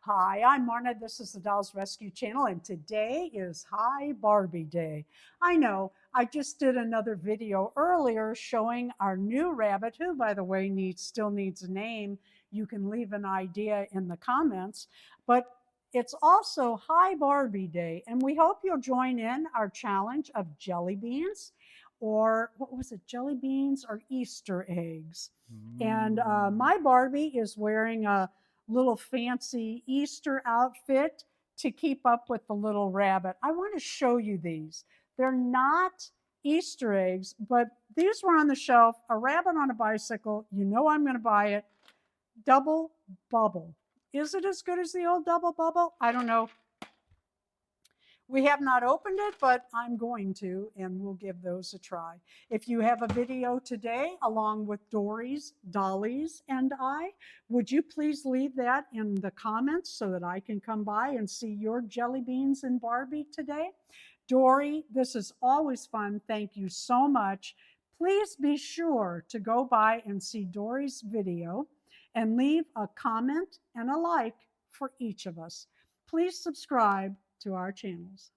Hi, I'm Marna. This is the Dolls Rescue Channel, and today is Hi Barbie Day. I know I just did another video earlier showing our new rabbit, who, by the way, still needs a name. You can leave an idea in the comments, but it's also Hi Barbie Day, and we hope you'll join in our challenge of jelly beans, or what was it, jelly beans or Easter eggs. And my Barbie is wearing a little fancy Easter outfit to keep up with the little rabbit. I want to show you these. They're not Easter eggs, but these were on the shelf. A rabbit on a bicycle. You know I'm going to buy it. Double bubble. Is it as good as the old double bubble? I don't know. We have not opened it, but I'm going to, and we'll give those a try. If you have a video today, along with Dory's, Dolly's, and I, would you please leave that in the comments so that I can come by and see your jelly beans and Barbie today? Dory, this is always fun. Thank you so much. Please be sure to go by and see Dory's video and leave a comment and a like for each of us. Please subscribe to our channels.